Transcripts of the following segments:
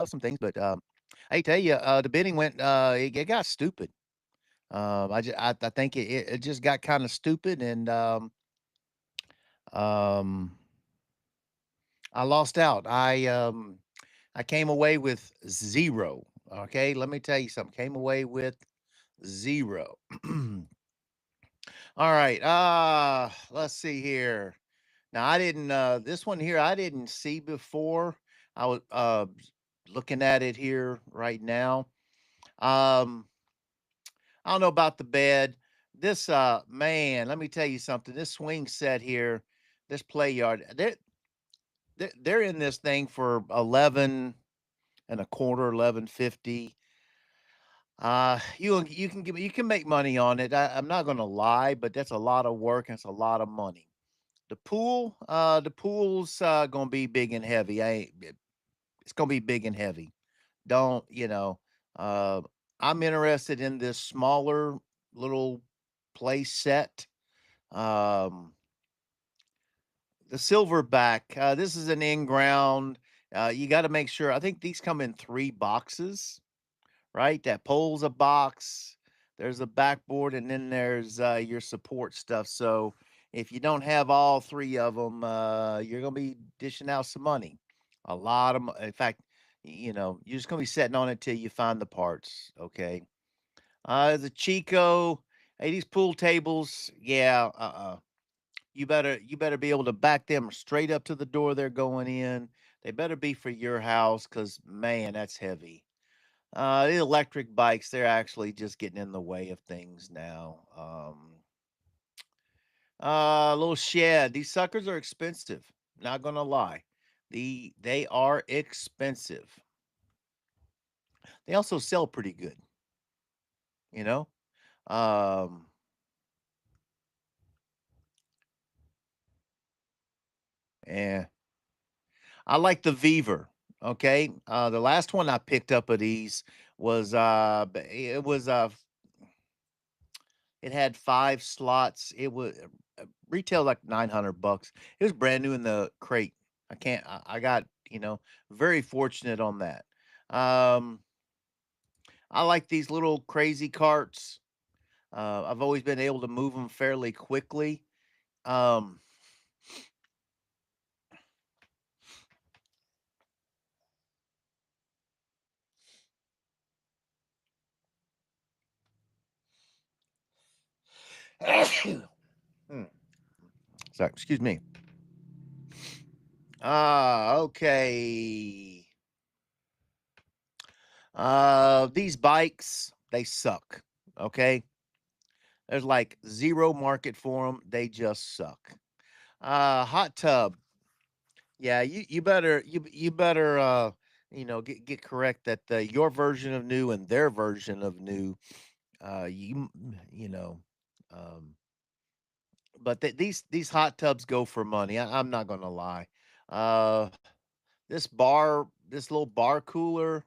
some things, but, I tell you, the bidding went, it got stupid. I think it just got kinda stupid and, um, I lost out. I came away with 0, okay? Let me tell you something, came away with 0. Alright, let's see here. Now I didn't, this one here I didn't see before. I was, looking at it here right now. Um, I don't know about the bed. This, man, let me tell you something. This swing set here, this play yard, they're in this thing for 11 and a quarter, 11.50. You can make money on it. I'm not gonna lie, but that's a lot of work and it's a lot of money. The pool's gonna be big and heavy. It's gonna be big and heavy. Don't uh, I'm interested in this smaller little play set. Um, the silverback. This is an in ground. You got to make sure. I think these come in 3 boxes, right? That pole's a box. There's a backboard, and then there's your support stuff. So if you don't have all 3 of them, you're gonna be dishing out some money. A lot of, in fact, you're just gonna be sitting on it till you find the parts. Okay. The Chico, hey, these pool tables, yeah. You better be able to back them straight up to the door they're going in. They better be for your house, cause man, that's heavy. The electric bikes, they're actually just getting in the way of things now. Little shed. These suckers are expensive. Not gonna lie. They are expensive. They also sell pretty good, you know? Um, eh. I like the Beaver. Okay. The last one I picked up of these was it had 5 slots. It was retail like $900. It was brand new in the crate. I got, very fortunate on that. Um, I like these little crazy carts. I've always been able to move them fairly quickly. Um, hmm, sorry, excuse me. Okay. These bikes, they suck. Okay. There's like zero market for them. They just suck. Hot tub. Yeah, you better get correct that your version of new and their version of new. You know, um, but these hot tubs go for money. I'm not gonna lie. Uh, this little bar cooler.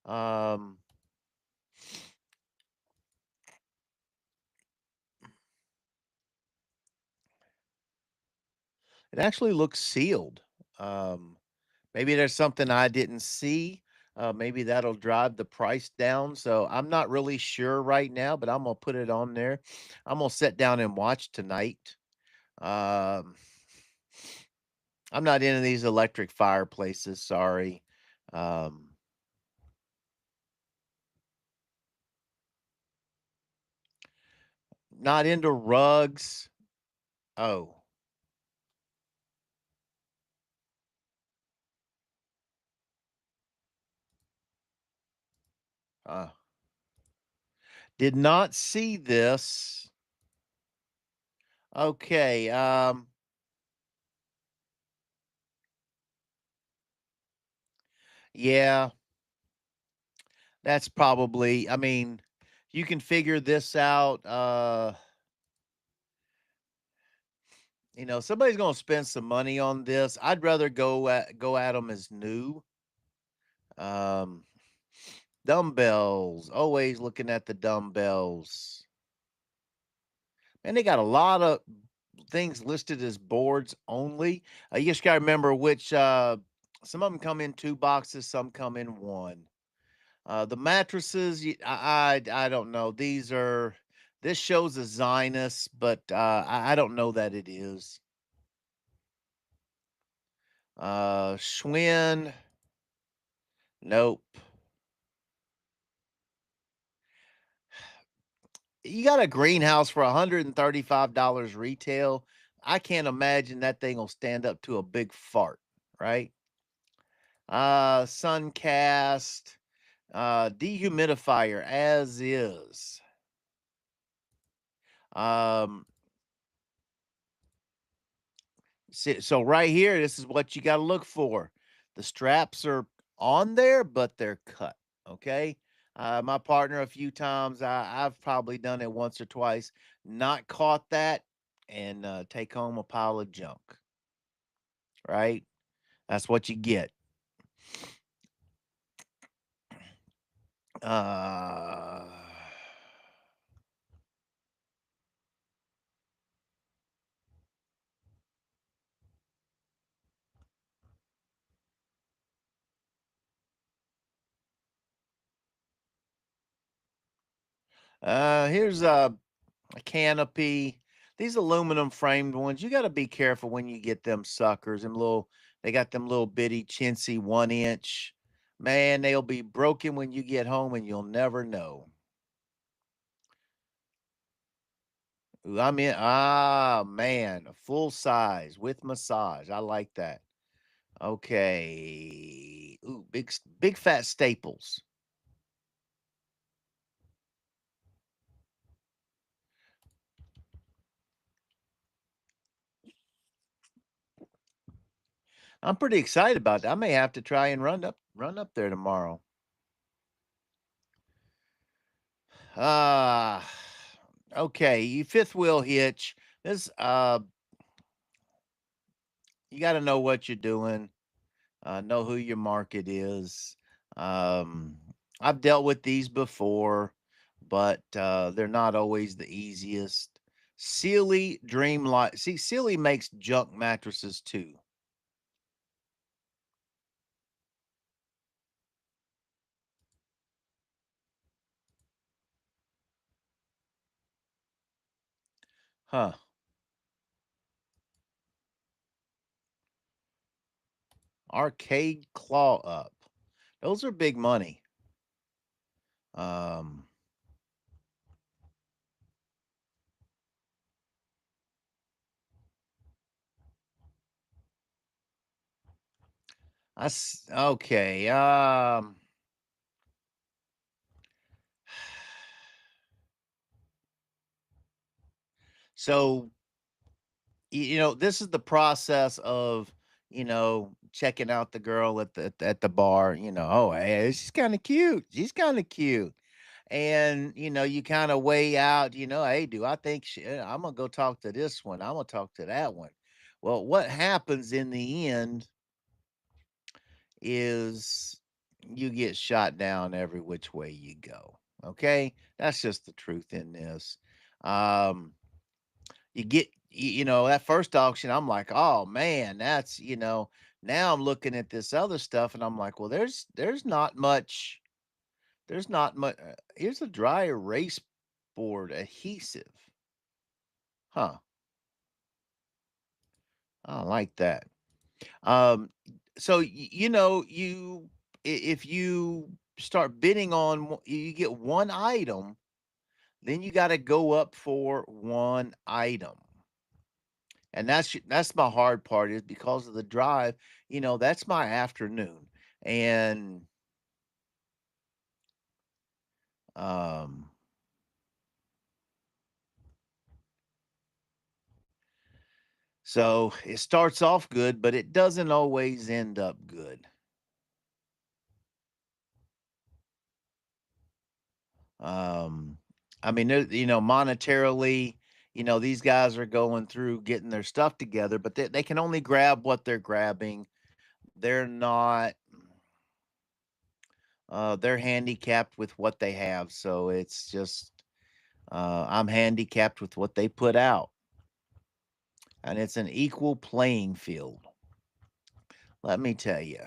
Um, it actually looks sealed. Um, Maybe there's something I didn't see. Maybe that'll drive the price down. So I'm not really sure right now, but I'm gonna put it on there. I'm gonna sit down and watch tonight. Um, I'm not into these electric fireplaces. Sorry. Um, Not into rugs. Oh, uh, did not see this. Okay. Yeah, that's probably. I mean, you can figure this out. Somebody's gonna spend some money on this. I'd rather go at them as new. Um, Dumbbells. Always looking at the dumbbells. And they got a lot of things listed as boards only. You just gotta remember which. Some of them come in 2 boxes, some come in 1. The mattresses, I don't know. This shows a Zionist, but I don't know that it is. Schwinn, nope. You got a greenhouse for $135 retail. I can't imagine that thing will stand up to a big fart, right? Suncast, dehumidifier as is. Um, so right here, this is what you got to look for. The straps are on there, but they're cut. Okay. My partner, a few times, I've probably done it once or twice, not caught that, and take home a pile of junk. Right. That's what you get. Uh, here's a canopy. These aluminum framed ones, you got to be careful when you get them suckers. They got them little bitty chintzy 1 inch. Man, they'll be broken when you get home and you'll never know. Ooh, man, a full size with massage. I like that. Okay. Ooh, big fat staples. I'm pretty excited about that. I may have to try and run up there tomorrow. Ah, okay. You fifth wheel hitch. This you got to know what you're doing. Know who your market is. Um, I've dealt with these before, but they're not always the easiest. Sealy Dreamlight. See, Sealy makes junk mattresses too. Huh. Arcade Claw Up. Those are big money. Um, okay. So this is the process of checking out the girl at the bar. Oh, hey, she's kind of cute. She's kind of cute, and you kind of weigh out. Hey, do I think I'm gonna go talk to this one? I'm gonna talk to that one. Well, what happens in the end is you get shot down every which way you go. Okay, that's just the truth in this. Um, that first auction, I'm like, oh man, now I'm looking at this other stuff and I'm like, well, there's not much. There's not much. Here's a dry erase board adhesive. Huh. I don't like that. Um, so if you start bidding on, you get one item, then you got to go up for one item. And that's my hard part is because of the drive, that's my afternoon. And um so it starts off good, but it doesn't always end up good. Um I mean, monetarily, these guys are going through getting their stuff together, but they can only grab what they're grabbing. They're not they're handicapped with what they have. So it's just I'm handicapped with what they put out. And it's an equal playing field. Let me tell you,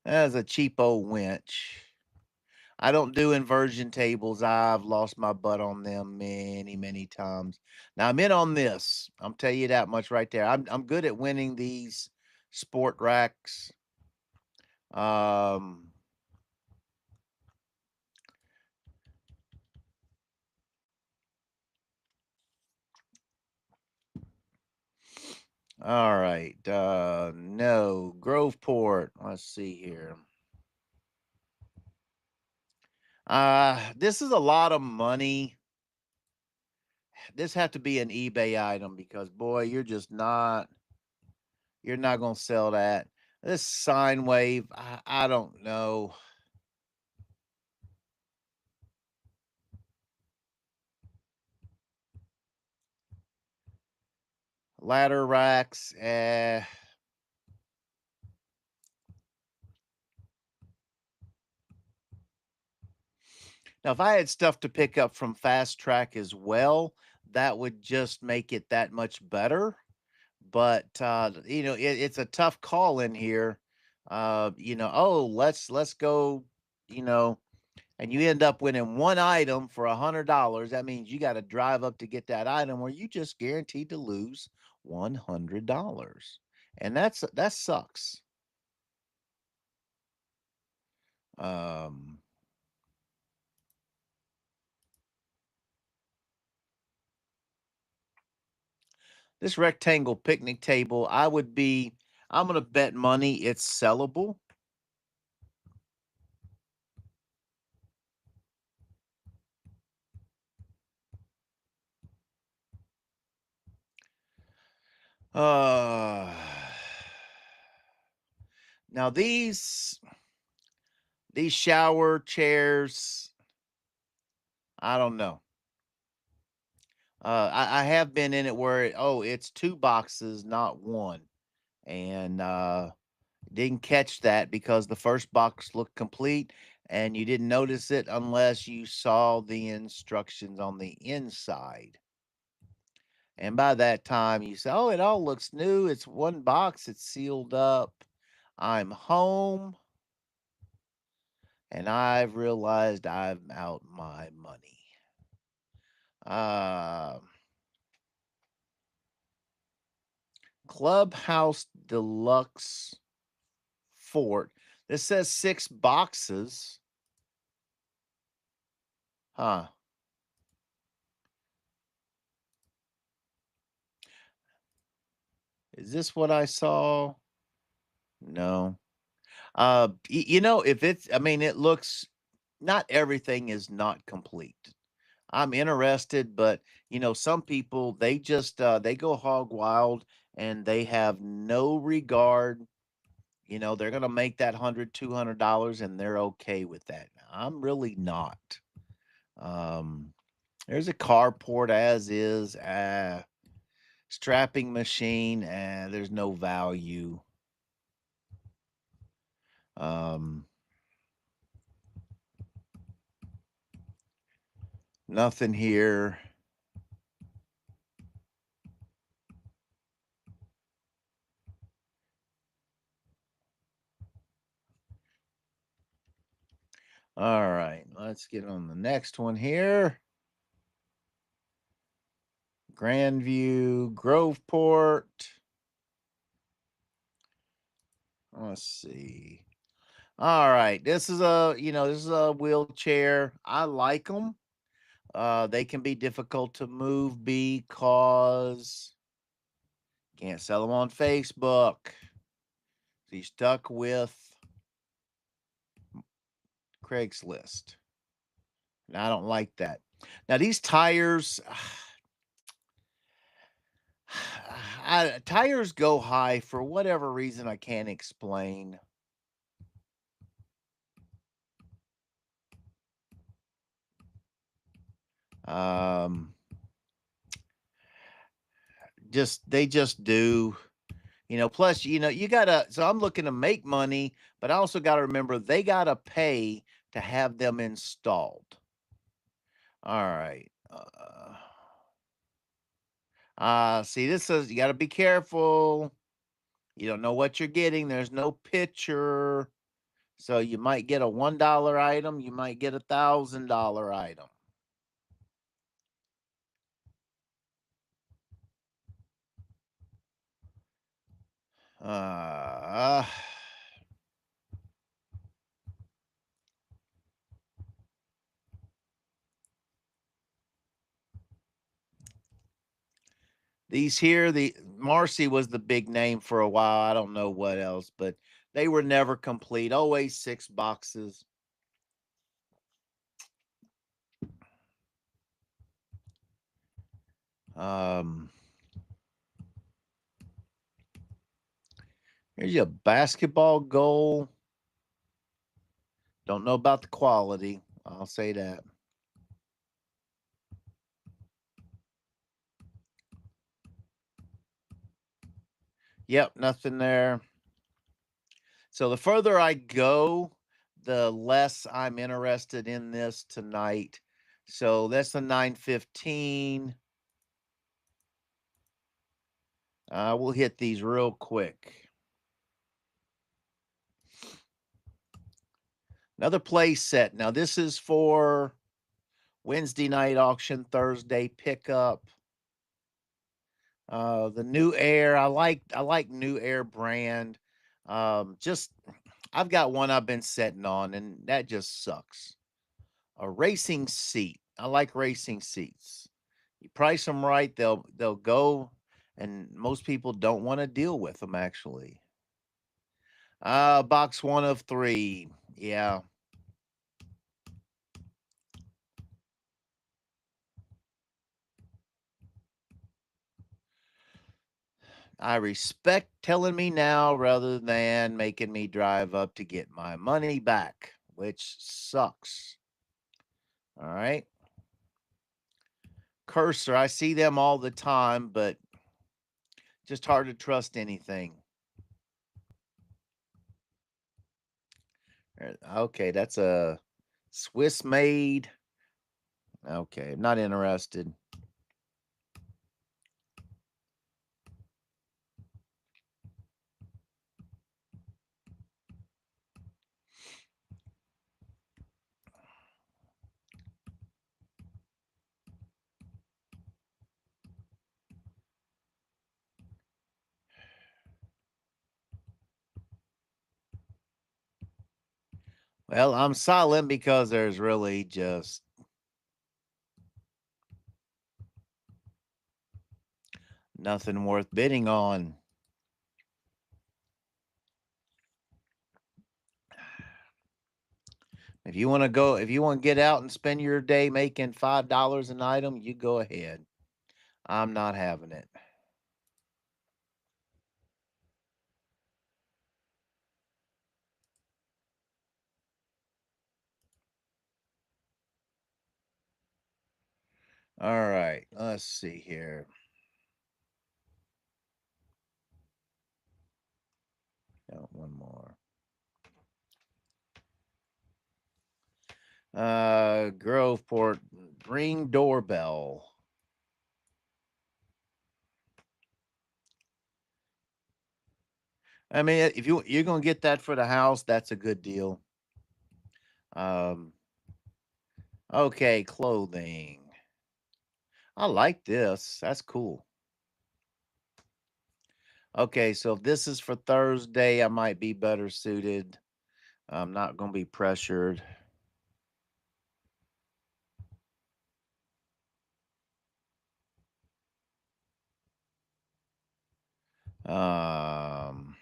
that's a cheap old winch. I don't do inversion tables. I've lost my butt on them many, many times. Now I'm in on this. I'm tell you that much right there. I'm good at winning these sport racks. Um, all right. No, Groveport. Let's see here. This is a lot of money. This had to be an eBay item because boy, you're not gonna sell that. This sine wave, I don't know. Ladder racks, now if I had stuff to pick up from Fast Track as well, that would just make it that much better. But it's a tough call in here. Oh, let's go, you know, and you end up winning one item for $100. That means you got to drive up to get that item, or you just guaranteed to lose $100, and that sucks. Um, this rectangle picnic table, I'm gonna bet money it's sellable. Uh, now these shower chairs, I don't know. I have been in it where it's two boxes, not one, and didn't catch that because the first box looked complete, and you didn't notice it unless you saw the instructions on the inside. And by that time, you say, "Oh, it all looks new. It's one box. It's sealed up. I'm home." And I've realized I'm out my money. Uh, Clubhouse Deluxe Fort. This says 6 boxes. Huh. Is this what I saw? No. If I mean, it looks, not everything is not complete. I'm interested, but some people they go hog wild and they have no regard. They're gonna make that $100, $200 and they're okay with that. I'm really not. Um, there's a carport as is, strapping machine, and there's no value. Um, Nothing here. All right, let's get on the next one here. Grandview, Groveport. Let's see. All right, this is a wheelchair. I like them. They can be difficult to move because can't sell them on Facebook. So you stuck with Craigslist. And I don't like that. Now these tires, tires go high for whatever reason I can't explain. Um, they just do. Plus, you gotta. So I'm looking to make money, but I also got to remember they gotta pay to have them installed. All right. See, this says you got to be careful. You don't know what you're getting. There's no picture. So you might get a $1 item, you might get $1,000 item. Uh, these here, the Marcy was the big name for a while. I don't know what else, but they were never complete. Always 6 boxes. Um, Here's your basketball goal. Don't know about the quality. I'll say that. Yep, nothing there. So the further I go, the less I'm interested in this tonight. So that's the 915. We'll hit these real quick. Another play set. Now this is for Wednesday night auction, Thursday pickup. The New Air. I like New Air brand. Just I've got one I've been setting on, and that just sucks. A racing seat. I like racing seats. You price them right, they'll go, and most people don't want to deal with them actually. Box one of three. Yeah. I respect telling me now rather than making me drive up to get my money back, which sucks. All right. Cursor, I see them all the time, but just hard to trust anything. Okay, that's a Swiss made. Okay, not interested. Well, I'm silent because there's really just nothing worth bidding on. If you want to get out and spend your day making $5 an item, you go ahead. I'm not having it. All right, let's see here. One more. Groveport ring doorbell. I mean, if you're gonna get that for the house, that's a good deal. Um, okay, clothing. I like this. That's cool. Okay, so if this is for Thursday, I might be better suited. I'm not gonna be pressured. Um,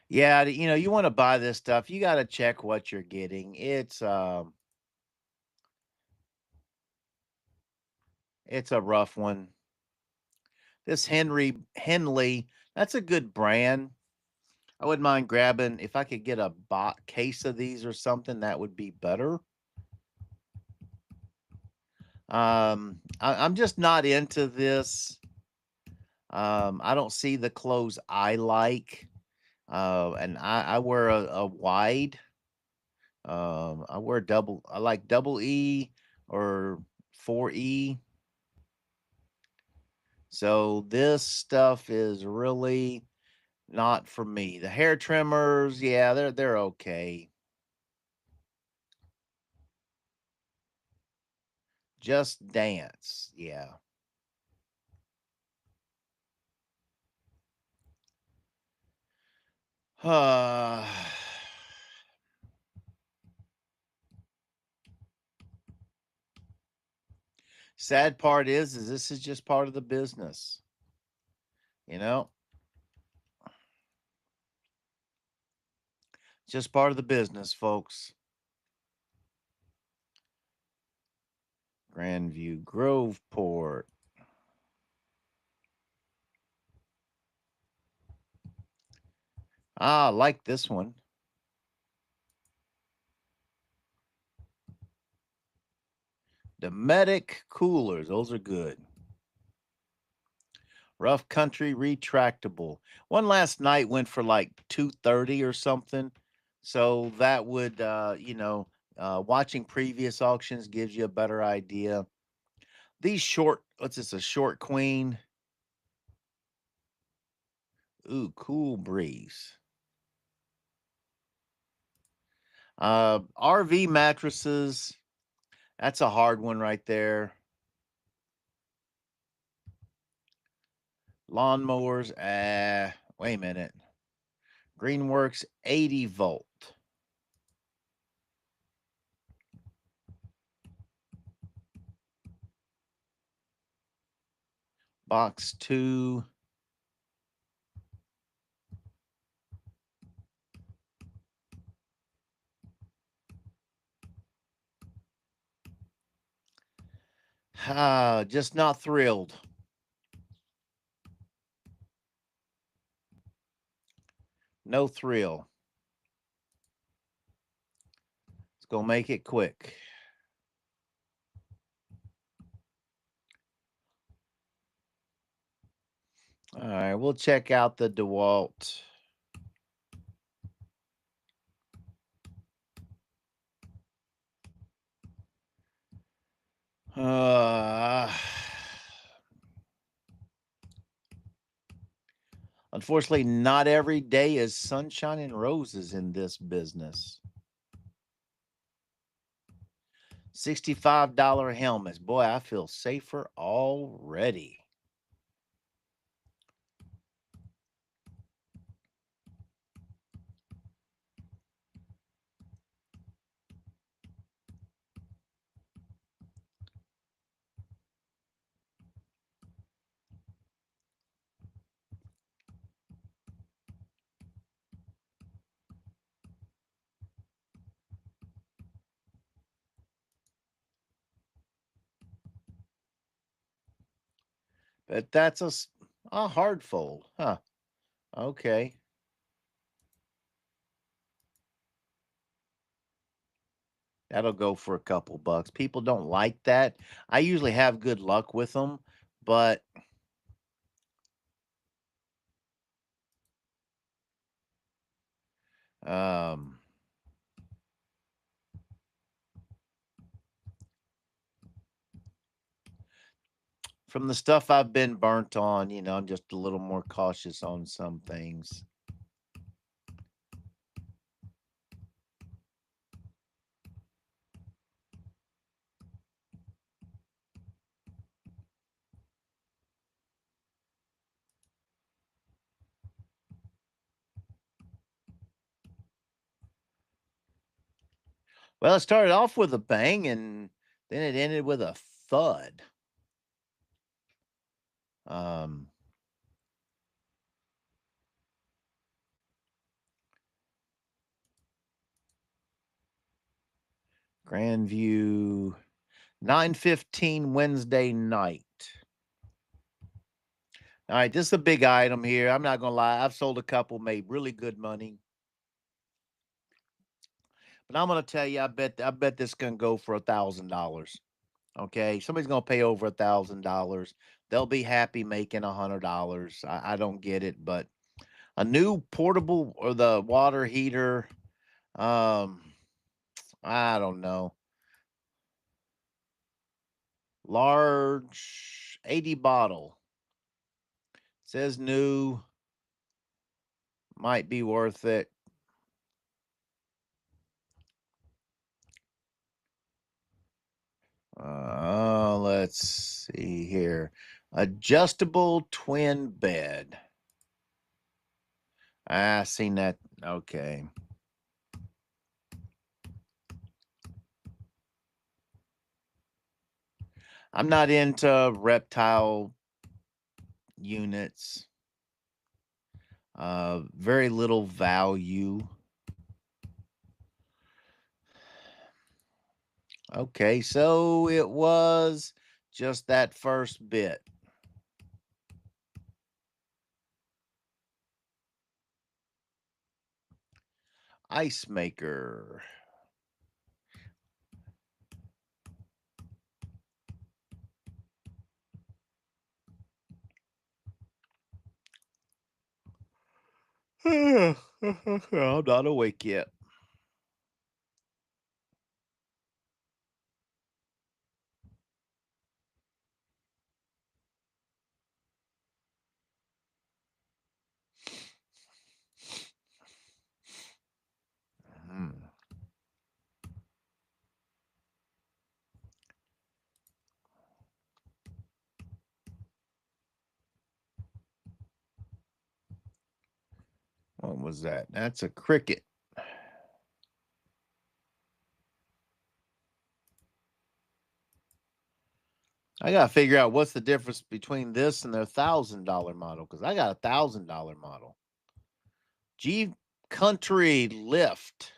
yeah, you want to buy this stuff, you got to check what you're getting. It's a rough one. This Henley, that's a good brand. I wouldn't mind grabbing if I could get a case of these or something. That would be better. I'm just not into this. I don't see the clothes I like. And I wear a wide. I wear double. I like double E or 4E. So this stuff is really not for me. The hair trimmers, yeah, they're okay. Just Dance, yeah. Uh, Sad part is this is just part of the business, you know? Just part of the business, folks. Grandview Groveport. Ah, I like this one. Dometic coolers, those are good. Rough Country retractable. One last night went for like 230 or something. So that would watching previous auctions gives you a better idea. These short, what's this, a short queen? Ooh, cool breeze. RV mattresses. That's a hard one right there. Lawnmowers. Wait a minute. Greenworks 80 volt. Box 2. Just not thrilled. No thrill. Let's go make it quick. All right, we'll check out the DeWalt. Uh, Unfortunately, not every day is sunshine and roses in this business. $65 helmets. Boy, I feel safer already. But that's a hard fold. Huh. Okay. That'll go for a couple bucks. People don't like that. I usually have good luck with them, but um from the stuff I've been burnt on, I'm just a little more cautious on some things. Well, it started off with a bang and then it ended with a thud. Um, Grandview 9:15 Wednesday night. All right, this is a big item here. I'm not gonna lie. I've sold a couple, made really good money. But I'm gonna tell you, I bet this can go for $1,000. Okay, somebody's gonna pay over $1,000. They'll be happy making $100. I don't get it, but a new portable or the water heater, um, I don't know. Large 80 bottle. Says new, might be worth it. Let's see here. Adjustable twin bed. I seen that. Okay. I'm not into reptile units. Very little value. Okay, so it was just that first bit. Ice maker. I'm not awake yet. Hmm. What was that? That's a cricket. I gotta figure out what's the difference between this and their $1,000 model because I got $1,000 model. G Country Lift.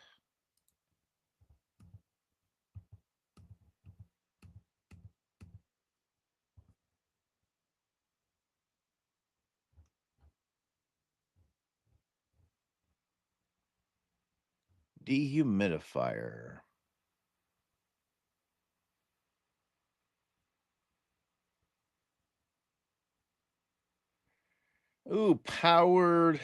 Dehumidifier. Ooh, powered.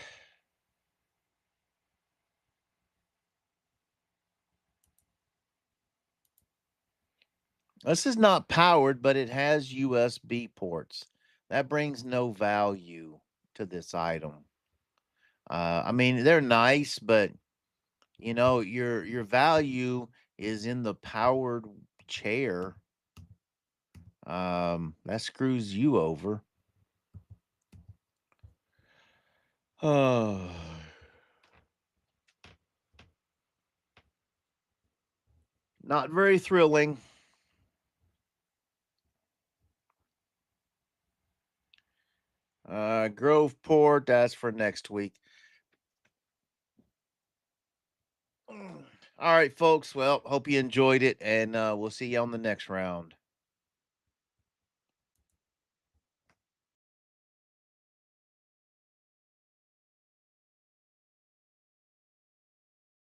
This is not powered, but it has USB ports. That brings no value to this item. I mean, they're nice, but your value is in the powered chair. That screws you over. Oh, not very thrilling. Groveport, that's for next week. All right, folks. Well, hope you enjoyed it, and we'll see you on the next round.